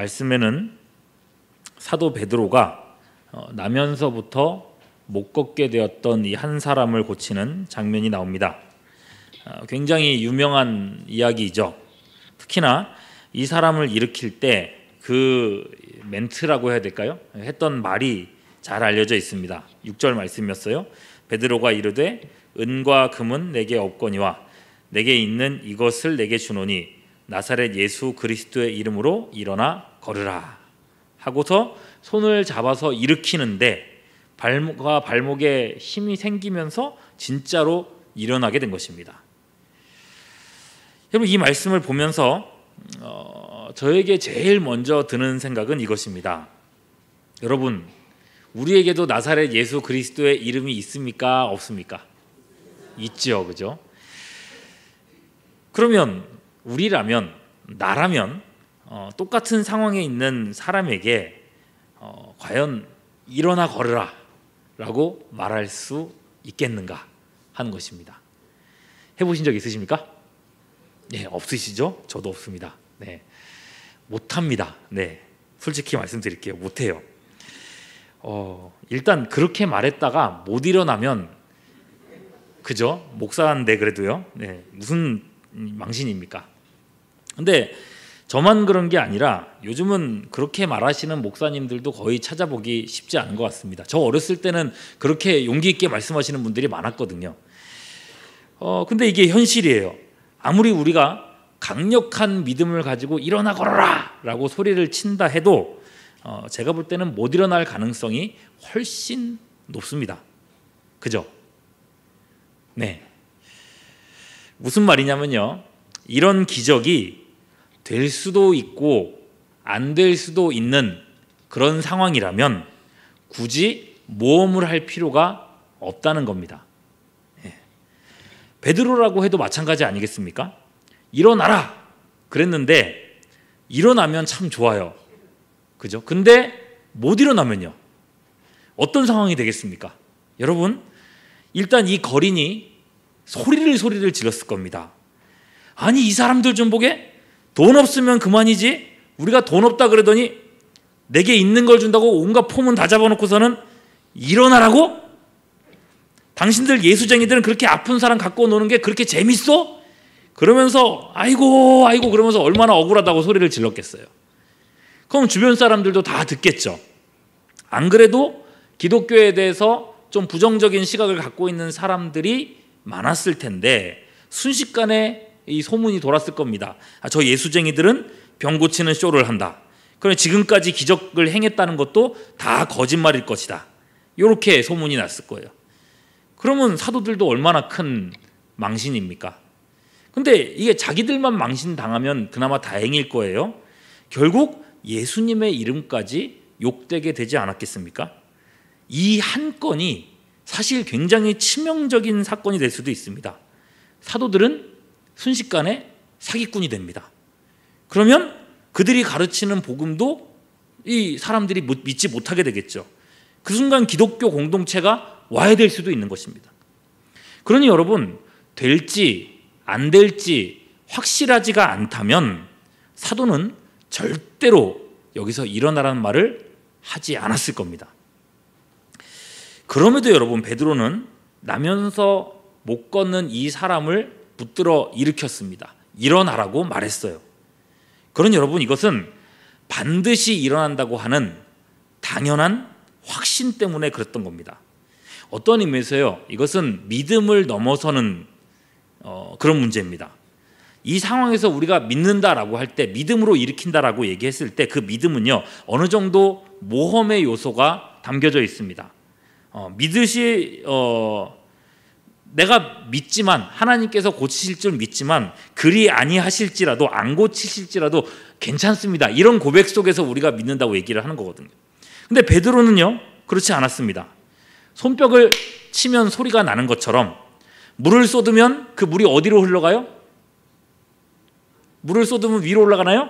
말씀에는 사도 베드로가 나면서부터 못 걷게 되었던 이 한 사람을 고치는 장면이 나옵니다. 굉장히 유명한 이야기이죠. 특히나 이 사람을 일으킬 때 그 멘트라고 해야 될까요? 했던 말이 잘 알려져 있습니다. 6절 말씀이었어요. 베드로가 이르되 은과 금은 내게 없거니와 내게 있는 이것을 내게 주노니 나사렛 예수 그리스도의 이름으로 일어나 걸으라 하고서 손을 잡아서 일으키는데 발과 발목에 힘이 생기면서 진짜로 일어나게 된 것입니다. 여러분, 이 말씀을 보면서 저에게 제일 먼저 드는 생각은 이것입니다. 여러분, 우리에게도 나사렛 예수 그리스도의 이름이 있습니까? 없습니까? 있죠, 그죠? 그러면 우리라면, 나라면 똑같은 상황에 있는 사람에게 과연 일어나 걸으라 라고 말할 수 있겠는가 하는 것입니다. 해보신 적 있으십니까? 네, 없으시죠? 저도 없습니다. 네, 못합니다. 네, 솔직히 말씀드릴게요. 못해요. 일단 그렇게 말했다가 못 일어나면, 그죠? 목사인데 그래도요. 네, 무슨 망신입니까? 근데 저만 그런 게 아니라 요즘은 그렇게 말하시는 목사님들도 거의 찾아보기 쉽지 않은 것 같습니다. 저 어렸을 때는 그렇게 용기 있게 말씀하시는 분들이 많았거든요. 근데 이게 현실이에요. 아무리 우리가 강력한 믿음을 가지고 일어나 걸어라 라고 소리를 친다 해도 제가 볼 때는 못 일어날 가능성이 훨씬 높습니다. 그죠? 네. 무슨 말이냐면요, 이런 기적이 될 수도 있고 안 될 수도 있는 그런 상황이라면 굳이 모험을 할 필요가 없다는 겁니다. 베드로라고 해도 마찬가지 아니겠습니까? 일어나라 그랬는데 일어나면 참 좋아요. 그죠? 근데 못 일어나면요, 어떤 상황이 되겠습니까? 여러분, 일단 이 거린이 소리를 질렀을 겁니다. 아니, 이 사람들 좀 보게, 돈 없으면 그만이지 우리가 돈 없다 그러더니 내게 있는 걸 준다고 온갖 포문 다 잡아놓고서는 일어나라고? 당신들 예수쟁이들은 그렇게 아픈 사람 갖고 노는 게 그렇게 재밌어? 그러면서 아이고 그러면서 얼마나 억울하다고 소리를 질렀겠어요. 그럼 주변 사람들도 다 듣겠죠. 안 그래도 기독교에 대해서 좀 부정적인 시각을 갖고 있는 사람들이 많았을 텐데 순식간에 이 소문이 돌았을 겁니다. 저 예수쟁이들은 병 고치는 쇼를 한다. 그럼 지금까지 기적을 행했다는 것도 다 거짓말일 것이다. 이렇게 소문이 났을 거예요. 그러면 사도들도 얼마나 큰 망신입니까? 근데 이게 자기들만 망신당하면 그나마 다행일 거예요. 결국 예수님의 이름까지 욕되게 되지 않았겠습니까? 이 한 건이 사실 굉장히 치명적인 사건이 될 수도 있습니다. 사도들은 순식간에 사기꾼이 됩니다. 그러면 그들이 가르치는 복음도 이 사람들이 믿지 못하게 되겠죠. 그 순간 기독교 공동체가 와야 될 수도 있는 것입니다. 그러니 여러분, 될지 안 될지 확실하지가 않다면 사도는 절대로 여기서 일어나라는 말을 하지 않았을 겁니다. 그럼에도 여러분, 베드로는 나면서 못 걷는 이 사람을 붙들어 일으켰습니다. 일어나라고 말했어요. 그러니 여러분, 이것은 반드시 일어난다고 하는 당연한 확신 때문에 그랬던 겁니다. 어떤 의미에서요, 이것은 믿음을 넘어서는 그런 문제입니다. 이 상황에서 우리가 믿는다라고 할 때, 믿음으로 일으킨다라고 얘기했을 때 그 믿음은요, 어느 정도 모험의 요소가 담겨져 있습니다. 내가 믿지만, 하나님께서 고치실 줄 믿지만 그리 아니하실지라도, 안 고치실지라도 괜찮습니다. 이런 고백 속에서 우리가 믿는다고 얘기를 하는 거거든요. 근데 베드로는요, 그렇지 않았습니다. 손뼉을 치면 소리가 나는 것처럼 물을 쏟으면 그 물이 어디로 흘러가요? 물을 쏟으면 위로 올라가나요?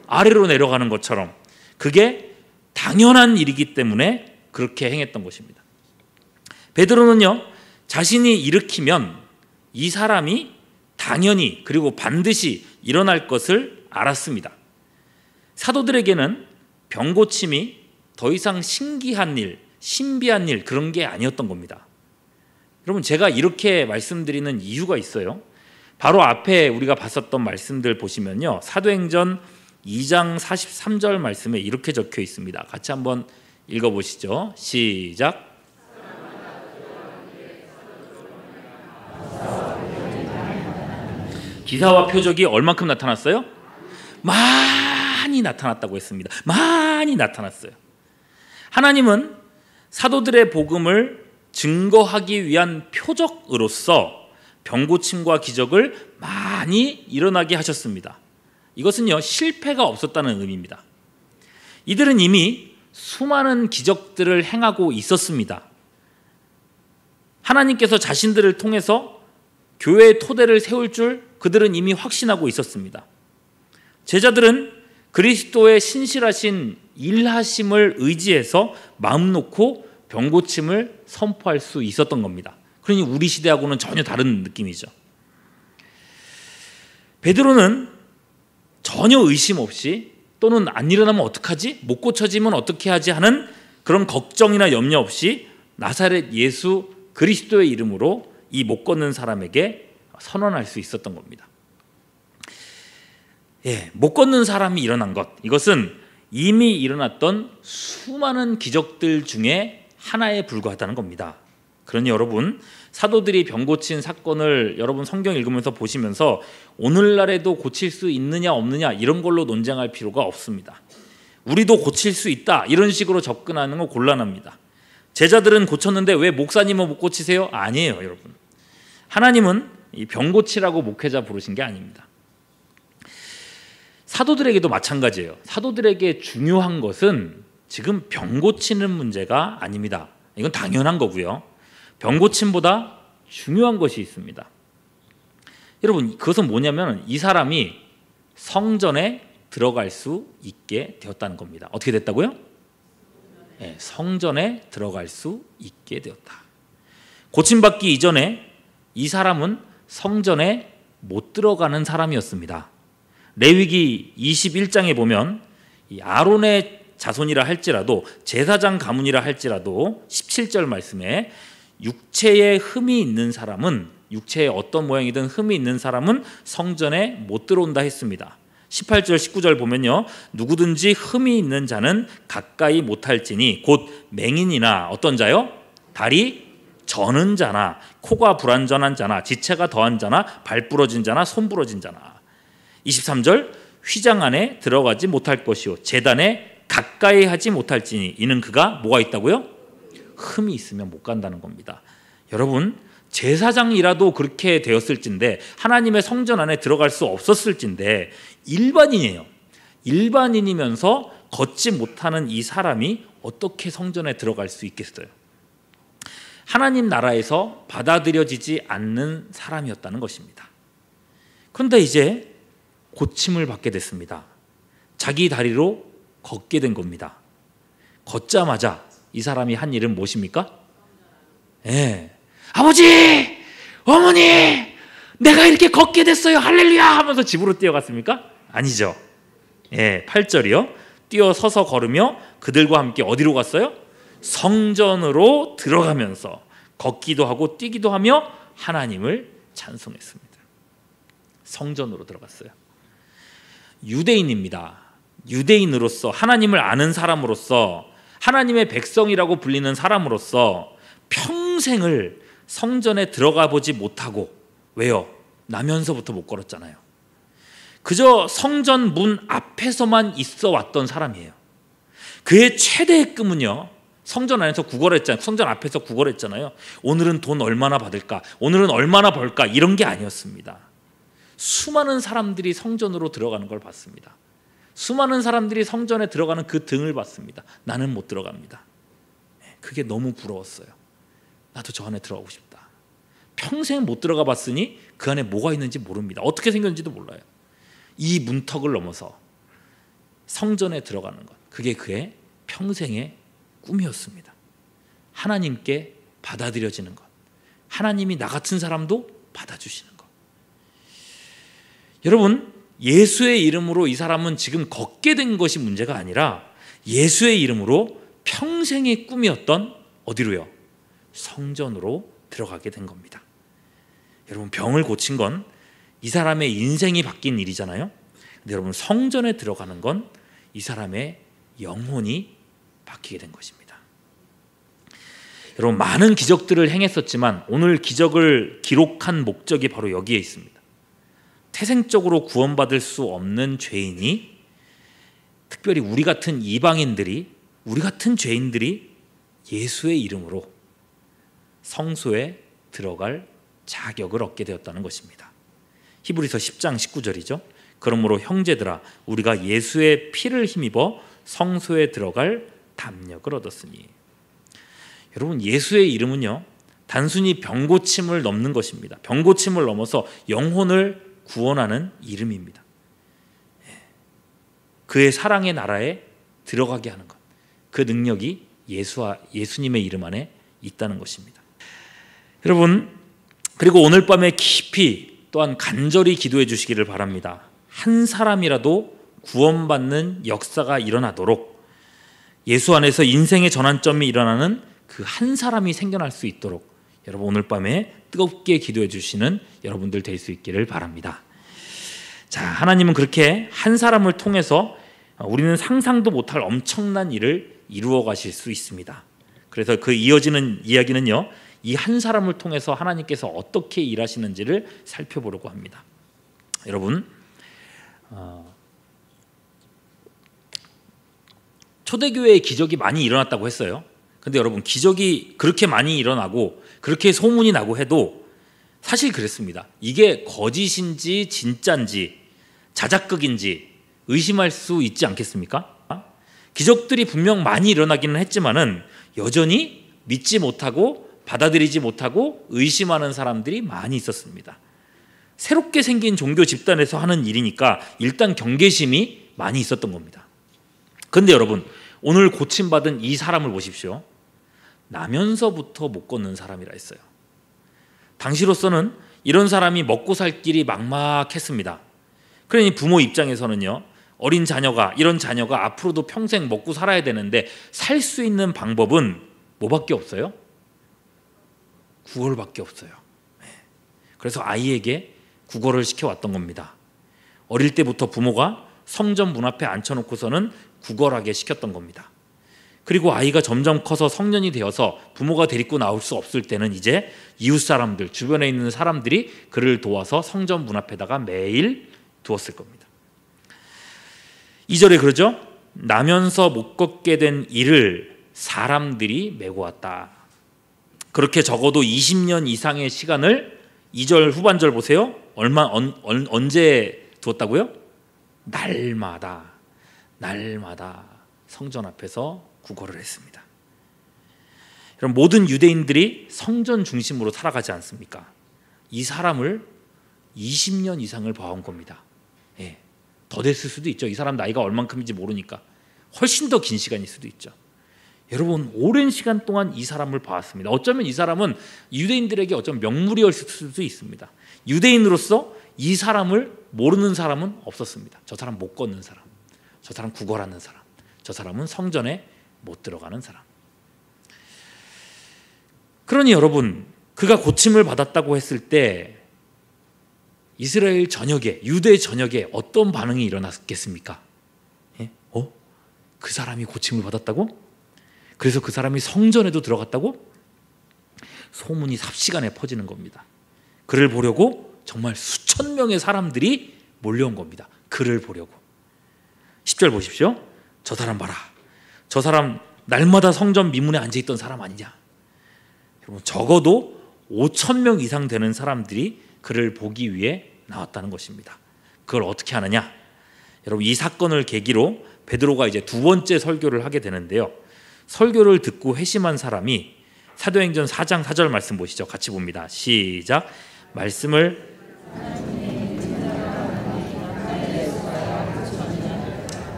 아래로 내려가는 것처럼 그게 당연한 일이기 때문에 그렇게 행했던 것입니다. 베드로는요, 자신이 일으키면 이 사람이 당연히 그리고 반드시 일어날 것을 알았습니다. 사도들에게는 병 고침이 더 이상 신기한 일, 신비한 일 그런 게 아니었던 겁니다. 여러분, 제가 이렇게 말씀드리는 이유가 있어요. 바로 앞에 우리가 봤었던 말씀들 보시면요, 사도행전 2장 43절 말씀에 이렇게 적혀 있습니다. 같이 한번 읽어보시죠. 시작. 기사와 표적이 얼만큼 나타났어요? 많이 나타났다고 했습니다. 많이 나타났어요. 하나님은 사도들의 복음을 증거하기 위한 표적으로서 병고침과 기적을 많이 일어나게 하셨습니다. 이것은요, 실패가 없었다는 의미입니다. 이들은 이미 수많은 기적들을 행하고 있었습니다. 하나님께서 자신들을 통해서 교회의 토대를 세울 줄 그들은 이미 확신하고 있었습니다. 제자들은 그리스도의 신실하신 일하심을 의지해서 마음 놓고 병고침을 선포할 수 있었던 겁니다. 그러니 우리 시대하고는 전혀 다른 느낌이죠. 베드로는 전혀 의심 없이, 또는 안 일어나면 어떡하지? 못 고쳐지면 어떻게 하지? 하는 그런 걱정이나 염려 없이 나사렛 예수 그리스도의 이름으로 이 못 걷는 사람에게 선언할 수 있었던 겁니다. 못 걷는 사람이 일어난 것, 이것은 이미 일어났던 수많은 기적들 중에 하나에 불과하다는 겁니다. 그러니 여러분, 사도들이 병 고친 사건을 여러분 성경 읽으면서 보시면서 오늘날에도 고칠 수 있느냐 없느냐 이런 걸로 논쟁할 필요가 없습니다. 우리도 고칠 수 있다 이런 식으로 접근하는 거 곤란합니다. 제자들은 고쳤는데 왜 목사님은 못 고치세요? 아니에요, 여러분. 하나님은 이 병 고치라고 목회자 부르신 게 아닙니다. 사도들에게도 마찬가지예요. 사도들에게 중요한 것은 지금 병 고치는 문제가 아닙니다. 이건 당연한 거고요. 병 고침보다 중요한 것이 있습니다. 여러분, 그것은 뭐냐면 이 사람이 성전에 들어갈 수 있게 되었다는 겁니다. 어떻게 됐다고요? 성전에 들어갈 수 있게 되었다. 고침받기 이전에 이 사람은 성전에 못 들어가는 사람이었습니다. 레위기 21장에 보면 이 아론의 자손이라 할지라도, 제사장 가문이라 할지라도 17절 말씀에 육체에 흠이 있는 사람은, 육체에 어떤 모양이든 흠이 있는 사람은 성전에 못 들어온다 했습니다. 18절 19절 보면요, 누구든지 흠이 있는 자는 가까이 못할지니 곧 맹인이나 어떤 자요? 다리 저는 자나 코가 불완전한 자나 지체가 더한 자나 발 부러진 자나 손 부러진 자나. 23절 휘장 안에 들어가지 못할 것이요 제단에 가까이 하지 못할지니 이는 그가 뭐가 있다고요? 흠이 있으면 못 간다는 겁니다. 여러분, 제사장이라도 그렇게 되었을진데, 하나님의 성전 안에 들어갈 수 없었을진데, 일반인이에요. 일반인이면서 걷지 못하는 이 사람이 어떻게 성전에 들어갈 수 있겠어요? 하나님 나라에서 받아들여지지 않는 사람이었다는 것입니다. 그런데 이제 고침을 받게 됐습니다. 자기 다리로 걷게 된 겁니다. 걷자마자 이 사람이 한 일은 무엇입니까? 아버지! 어머니! 내가 이렇게 걷게 됐어요! 할렐루야! 하면서 집으로 뛰어갔습니까? 아니죠. 8절이요. 뛰어서서 걸으며 그들과 함께 어디로 갔어요? 성전으로 들어가면서 걷기도 하고 뛰기도 하며 하나님을 찬송했습니다. 성전으로 들어갔어요. 유대인입니다. 유대인으로서, 하나님을 아는 사람으로서, 하나님의 백성이라고 불리는 사람으로서 평생을 성전에 들어가 보지 못하고, 왜요? 나면서부터 못 걸었잖아요. 그저 성전 문 앞에서만 있어 왔던 사람이에요. 그의 최대의 꿈은요, 성전 안에서 구걸했잖아요. 성전 앞에서 구걸했잖아요. 오늘은 돈 얼마나 받을까? 오늘은 얼마나 벌까? 이런 게 아니었습니다. 수많은 사람들이 성전으로 들어가는 걸 봤습니다. 수많은 사람들이 성전에 들어가는 그 등을 봤습니다. 나는 못 들어갑니다. 그게 너무 부러웠어요. 나도 저 안에 들어가고 싶다. 평생 못 들어가 봤으니 그 안에 뭐가 있는지 모릅니다. 어떻게 생겼는지도 몰라요. 이 문턱을 넘어서 성전에 들어가는 것, 그게 그의 평생의 꿈이었습니다. 하나님께 받아들여지는 것, 하나님이 나 같은 사람도 받아주시는 것. 여러분, 예수의 이름으로 이 사람은 지금 걷게 된 것이 문제가 아니라 예수의 이름으로 평생의 꿈이었던 어디로요? 성전으로 들어가게 된 겁니다. 여러분, 병을 고친 건 이 사람의 인생이 바뀐 일이잖아요. 근데 여러분, 성전에 들어가는 건 이 사람의 영혼이 바뀌게 된 것입니다. 여러분, 많은 기적들을 행했었지만 오늘 기적을 기록한 목적이 바로 여기에 있습니다. 태생적으로 구원받을 수 없는 죄인이, 특별히 우리 같은 이방인들이, 우리 같은 죄인들이 예수의 이름으로 성소에 들어갈 자격을 얻게 되었다는 것입니다. 히브리서 10장 19절이죠. 그러므로 형제들아, 우리가 예수의 피를 힘입어 성소에 들어갈 담력을 얻었으니. 여러분, 예수의 이름은요, 단순히 병고침을 넘는 것입니다. 병고침을 넘어서 영혼을 구원하는 이름입니다. 그의 사랑의 나라에 들어가게 하는 것, 그 능력이 예수님의 이름 안에 있다는 것입니다. 여러분, 그리고 오늘 밤에 깊이 또한 간절히 기도해 주시기를 바랍니다. 한 사람이라도 구원받는 역사가 일어나도록, 예수 안에서 인생의 전환점이 일어나는 그 한 사람이 생겨날 수 있도록 여러분, 오늘 밤에 뜨겁게 기도해 주시는 여러분들 될 수 있기를 바랍니다. 자, 하나님은 그렇게 한 사람을 통해서 우리는 상상도 못할 엄청난 일을 이루어 가실 수 있습니다. 그래서 그 이어지는 이야기는요, 이 한 사람을 통해서 하나님께서 어떻게 일하시는지를 살펴보려고 합니다. 여러분, 초대교회에 기적이 많이 일어났다고 했어요. 근데 여러분, 기적이 그렇게 많이 일어나고 그렇게 소문이 나고 해도 사실 그랬습니다. 이게 거짓인지 진짜인지 자작극인지 의심할 수 있지 않겠습니까? 기적들이 분명 많이 일어나기는 했지만은 여전히 믿지 못하고 받아들이지 못하고 의심하는 사람들이 많이 있었습니다. 새롭게 생긴 종교 집단에서 하는 일이니까 일단 경계심이 많이 있었던 겁니다. 그런데 여러분, 오늘 고침받은 이 사람을 보십시오. 나면서부터 못 걷는 사람이라 했어요. 당시로서는 이런 사람이 먹고 살 길이 막막했습니다. 그러니 부모 입장에서는요, 어린 자녀가, 이런 자녀가 앞으로도 평생 먹고 살아야 되는데 살 수 있는 방법은 뭐밖에 없어요? 국어밖에 없어요. 그래서 아이에게 국어를 시켜왔던 겁니다. 어릴 때부터 부모가 성전 문 앞에 앉혀놓고서는 국어하게 시켰던 겁니다. 그리고 아이가 점점 커서 성년이 되어서 부모가 데리고 나올 수 없을 때는 이제 이웃 사람들, 주변에 있는 사람들이 그를 도와서 성전 문 앞에다가 매일 두었을 겁니다. 2절에 그러죠. 나면서 못 걷게 된 이를 사람들이 메고 왔다. 그렇게 적어도 20년 이상의 시간을 2절 후반절 보세요. 언제 두었다고요? 날마다 성전 앞에서 구걸을 했습니다. 여러분, 모든 유대인들이 성전 중심으로 살아가지 않습니까? 이 사람을 20년 이상을 봐온 겁니다. 더 됐을 수도 있죠. 이 사람 나이가 얼만큼인지 모르니까 훨씬 더 긴 시간일 수도 있죠. 여러분, 오랜 시간 동안 이 사람을 봐왔습니다. 어쩌면 이 사람은 유대인들에게 어쩌면 명물이었을 수도 있습니다. 유대인으로서 이 사람을 모르는 사람은 없었습니다. 저 사람 못 걷는 사람, 저 사람 구걸하는 사람, 저 사람은 성전에 못 들어가는 사람. 그러니 여러분, 그가 고침을 받았다고 했을 때 이스라엘 전역에, 유대 전역에 어떤 반응이 일어났겠습니까? 그 사람이 고침을 받았다고? 그래서 그 사람이 성전에도 들어갔다고? 소문이 삽시간에 퍼지는 겁니다. 그를 보려고 정말 수천 명의 사람들이 몰려온 겁니다. 그를 보려고. 10절 보십시오. 저 사람 봐라. 저 사람 날마다 성전 미문에 앉아있던 사람 아니냐. 여러분, 적어도 5천 명 이상 되는 사람들이 그를 보기 위해 나왔다는 것입니다. 그걸 어떻게 하느냐? 여러분, 이 사건을 계기로 베드로가 이제 두 번째 설교를 하게 되는데요. 설교를 듣고 회심한 사람이 사도행전 4장 4절 말씀 보시죠. 같이 봅니다. 시작. 말씀을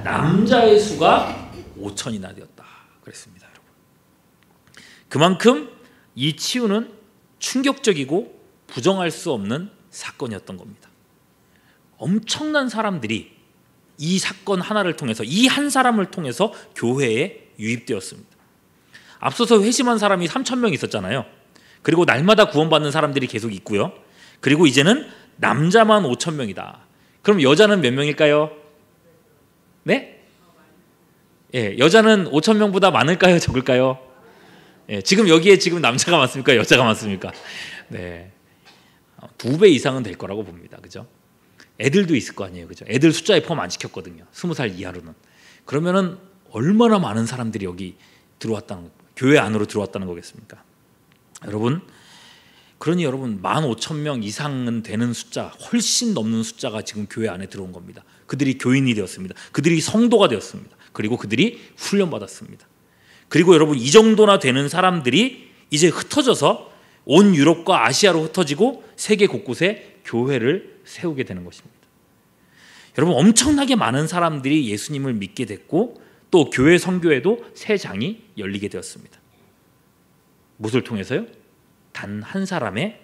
남자의 수가 5천이나 되었다 그랬습니다. 여러분, 그만큼 이 치유는 충격적이고 부정할 수 없는 사건이었던 겁니다. 엄청난 사람들이 이 사건 하나를 통해서, 이 한 사람을 통해서 교회에 유입되었습니다. 앞서서 회심한 사람이 3,000명 있었잖아요. 그리고 날마다 구원받는 사람들이 계속 있고요. 그리고 이제는 남자만 5,000명이다. 그럼 여자는 몇 명일까요? 네? 예, 여자는 5,000명보다 많을까요? 적을까요? 예, 지금 여기에 지금 남자가 많습니까? 여자가 많습니까? 네, 2배 이상은 될 거라고 봅니다. 그죠? 애들도 있을 거 아니에요. 그죠? 애들 숫자에 포함 안 시켰거든요. 20살 이하로는. 그러면은 얼마나 많은 사람들이 여기 들어왔다는, 교회 안으로 들어왔다는 거겠습니까? 여러분, 그러니 여러분 15,000명 이상은 되는 숫자, 훨씬 넘는 숫자가 지금 교회 안에 들어온 겁니다. 그들이 교인이 되었습니다. 그들이 성도가 되었습니다. 그리고 그들이 훈련받았습니다. 그리고 여러분, 이 정도나 되는 사람들이 이제 흩어져서 온 유럽과 아시아로 흩어지고 세계 곳곳에 교회를 세우게 되는 것입니다. 여러분, 엄청나게 많은 사람들이 예수님을 믿게 됐고 또 교회 선교에도 새 장이 열리게 되었습니다. 무엇을 통해서요? 단 한 사람의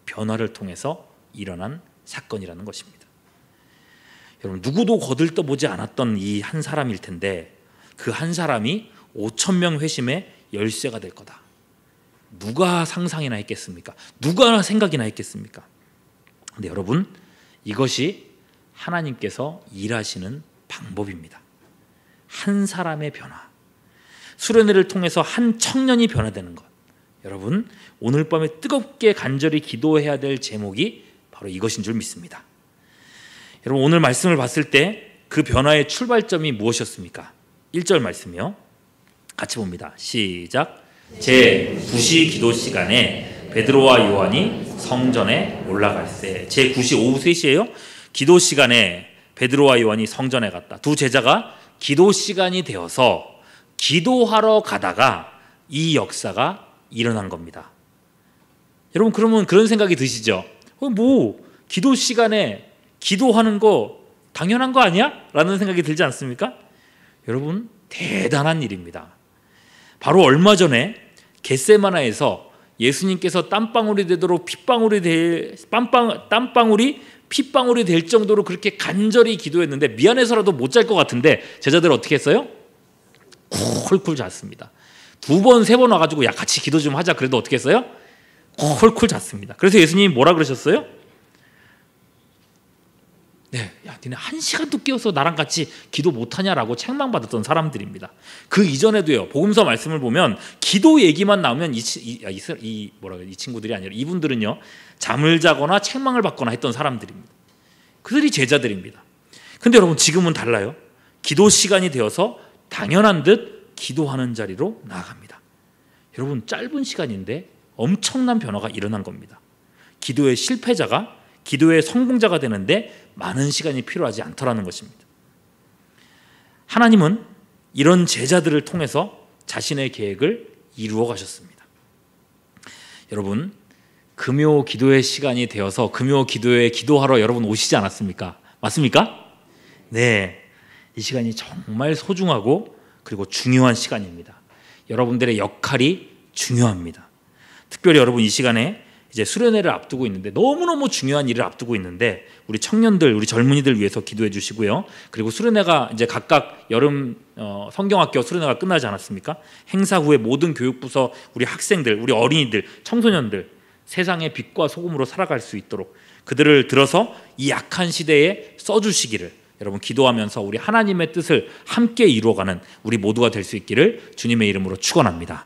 변화를 통해서 일어난 사건이라는 것입니다. 여러분, 누구도 거들떠보지 않았던 이 한 사람일 텐데 그 한 사람이 5,000명 회심의 열쇠가 될 거다. 누가 상상이나 했겠습니까? 누가 생각이나 했겠습니까? 근데 여러분, 이것이 하나님께서 일하시는 방법입니다. 한 사람의 변화, 수련회를 통해서 한 청년이 변화되는 것. 여러분, 오늘 밤에 뜨겁게 간절히 기도해야 될 제목이 바로 이것인 줄 믿습니다. 여러분, 오늘 말씀을 봤을 때 그 변화의 출발점이 무엇이었습니까? 1절 말씀이요. 같이 봅니다. 시작. 제9시 기도 시간에 베드로와 요한이 성전에 올라갈세. 제9시 오후 3시에요. 기도 시간에 베드로와 요한이 성전에 갔다. 두 제자가 기도 시간이 되어서 기도하러 가다가 이 역사가 일어난 겁니다. 여러분, 그러면 그런 생각이 드시죠? 기도 시간에 기도하는 거 당연한 거 아니야? 라는 생각이 들지 않습니까? 여러분, 대단한 일입니다. 바로 얼마 전에 겟세마나에서 예수님께서 땀방울이 되도록 핏방울이 될 정도로 그렇게 간절히 기도했는데 미안해서라도 못 잘 것 같은데 제자들 어떻게 했어요? 콜콜 잤습니다. 2번, 3번 와가지고 야, 같이 기도 좀 하자. 그래도 어떻게 했어요? 콜콜 잤습니다. 그래서 예수님이 뭐라 그러셨어요? 네, 야, 니네 1시간도 깨워서 나랑 같이 기도 못하냐라고 책망받았던 사람들입니다. 그 이전에도요, 복음서 말씀을 보면 기도 얘기만 나오면 이 친구들이 아니라 이분들은요, 잠을 자거나 책망을 받거나 했던 사람들입니다. 그들이 제자들입니다. 근데 여러분, 지금은 달라요. 기도 시간이 되어서 당연한 듯 기도하는 자리로 나아갑니다. 여러분, 짧은 시간인데 엄청난 변화가 일어난 겁니다. 기도의 실패자가 기도의 성공자가 되는데 많은 시간이 필요하지 않더라는 것입니다. 하나님은 이런 제자들을 통해서 자신의 계획을 이루어 가셨습니다. 여러분, 금요 기도의 시간이 되어서 금요 기도에 기도하러 여러분 오시지 않았습니까? 맞습니까? 네, 이 시간이 정말 소중하고 그리고 중요한 시간입니다. 여러분들의 역할이 중요합니다. 특별히 여러분, 이 시간에 이제 수련회를 앞두고 있는데 너무너무 중요한 일을 앞두고 있는데 우리 청년들, 우리 젊은이들 위해서 기도해 주시고요. 그리고 수련회가 이제 각각 여름 성경학교 수련회가 끝나지 않았습니까? 행사 후에 모든 교육부서 우리 학생들, 우리 어린이들, 청소년들 세상의 빛과 소금으로 살아갈 수 있도록 그들을 들어서 이 약한 시대에 써주시기를 여러분 기도하면서 우리 하나님의 뜻을 함께 이루어가는 우리 모두가 될 수 있기를 주님의 이름으로 축원합니다.